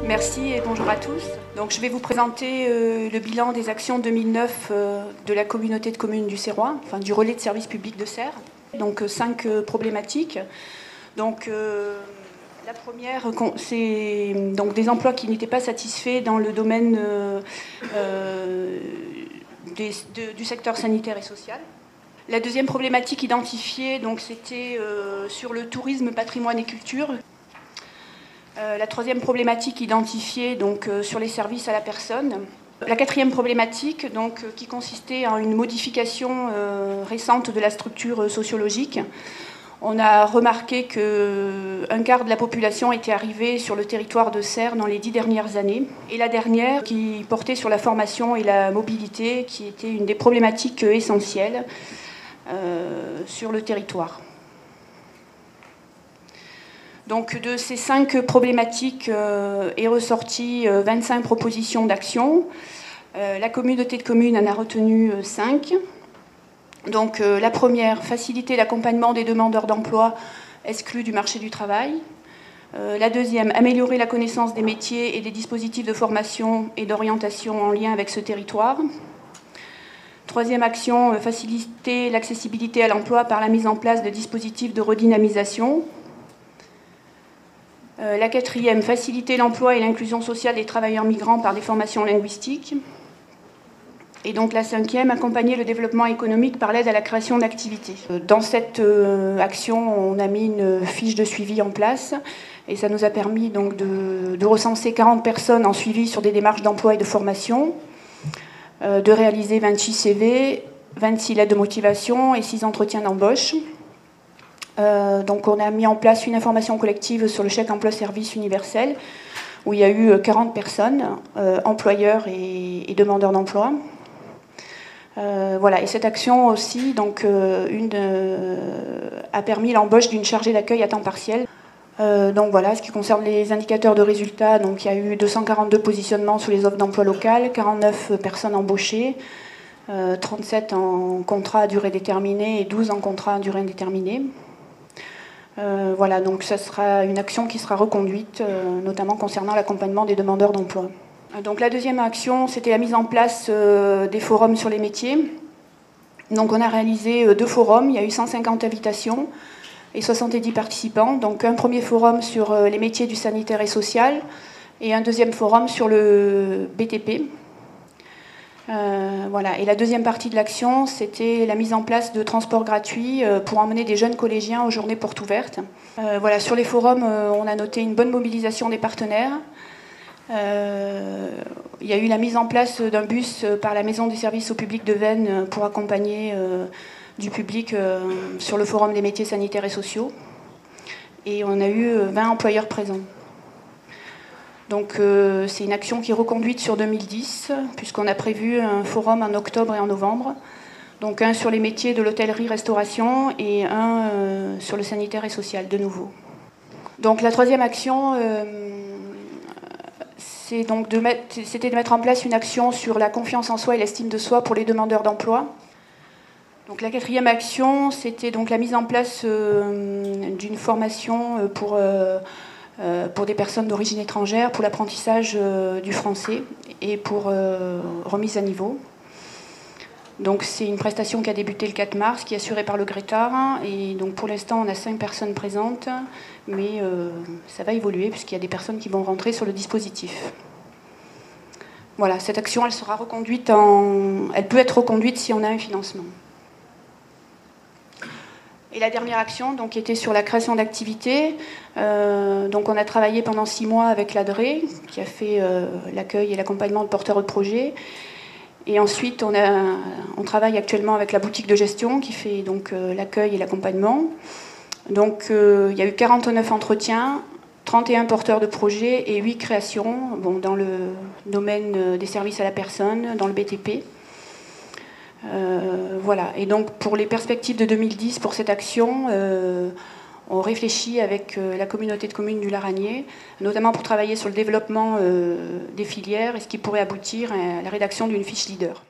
Merci et bonjour à tous. Donc, je vais vous présenter le bilan des actions 2009 de la communauté de communes du Serrois, enfin du relais de service public de Serres. Donc 5 problématiques. Donc la première, c'est donc des emplois qui n'étaient pas satisfaits dans le domaine du secteur sanitaire et social. La deuxième problématique identifiée, donc, c'était sur le tourisme, patrimoine et culture. La troisième problématique identifiée, donc, sur les services à la personne. La quatrième problématique, donc, qui consistait en une modification récente de la structure sociologique. On a remarqué qu'un quart de la population était arrivée sur le territoire de Serres dans les 10 dernières années. Et la dernière, qui portait sur la formation et la mobilité, qui était une des problématiques essentielles sur le territoire. Donc, de ces 5 problématiques est ressorti 25 propositions d'action. La communauté de communes en a retenu 5. Donc, la première, faciliter l'accompagnement des demandeurs d'emploi exclus du marché du travail. La deuxième, améliorer la connaissance des métiers et des dispositifs de formation et d'orientation en lien avec ce territoire. Troisième action, faciliter l'accessibilité à l'emploi par la mise en place de dispositifs de redynamisation. La quatrième, faciliter l'emploi et l'inclusion sociale des travailleurs migrants par des formations linguistiques. Et donc la cinquième, accompagner le développement économique par l'aide à la création d'activités. Dans cette action, on a mis une fiche de suivi en place et ça nous a permis donc de recenser 40 personnes en suivi sur des démarches d'emploi et de formation, de réaliser 26 CV, 26 lettres de motivation et 6 entretiens d'embauche. Donc on a mis en place une information collective sur le chèque emploi-service universel où il y a eu 40 personnes, employeurs et demandeurs d'emploi. Voilà. Et cette action aussi donc, a permis l'embauche d'une chargée d'accueil à temps partiel. Donc voilà, ce qui concerne les indicateurs de résultats, donc, il y a eu 242 positionnements sous les offres d'emploi locales, 49 personnes embauchées, 37 en contrat à durée déterminée et 12 en contrat à durée indéterminée. Voilà, donc ça sera une action qui sera reconduite, notamment concernant l'accompagnement des demandeurs d'emploi. Donc la deuxième action, c'était la mise en place des forums sur les métiers. Donc on a réalisé 2 forums, il y a eu 150 invitations et 70 participants. Donc un premier forum sur les métiers du sanitaire et social et un deuxième forum sur le BTP. Voilà. Et la deuxième partie de l'action, c'était la mise en place de transports gratuits pour emmener des jeunes collégiens aux journées portes ouvertes. Voilà. Sur les forums, on a noté une bonne mobilisation des partenaires. Il y a eu la mise en place d'un bus par la Maison des services au public de Veynes pour accompagner du public sur le forum des métiers sanitaires et sociaux. Et on a eu 20 employeurs présents. Donc c'est une action qui est reconduite sur 2010, puisqu'on a prévu un forum en octobre et en novembre. Donc un sur les métiers de l'hôtellerie-restauration et un sur le sanitaire et social, de nouveau. Donc la troisième action, c'était de mettre en place une action sur la confiance en soi et l'estime de soi pour les demandeurs d'emploi. Donc la quatrième action, c'était donc la mise en place d'une formation pour des personnes d'origine étrangère, pour l'apprentissage du français et pour remise à niveau. Donc c'est une prestation qui a débuté le 4 mars, qui est assurée par le Greta. Et donc pour l'instant, on a 5 personnes présentes, mais ça va évoluer puisqu'il y a des personnes qui vont rentrer sur le dispositif. Voilà, cette action, elle sera reconduite elle peut être reconduite si on a un financement. Et la dernière action, donc, était sur la création d'activités. Donc on a travaillé pendant 6 mois avec l'ADRE, qui a fait l'accueil et l'accompagnement de porteurs de projets. Et ensuite, on travaille actuellement avec la boutique de gestion, qui fait donc l'accueil et l'accompagnement. Donc il y a eu 49 entretiens, 31 porteurs de projets et 8 créations dans le domaine des services à la personne, dans le BTP. Voilà. Et donc pour les perspectives de 2010, pour cette action, on réfléchit avec la communauté de communes du Laragné, notamment pour travailler sur le développement des filières et ce qui pourrait aboutir à la rédaction d'une fiche leader.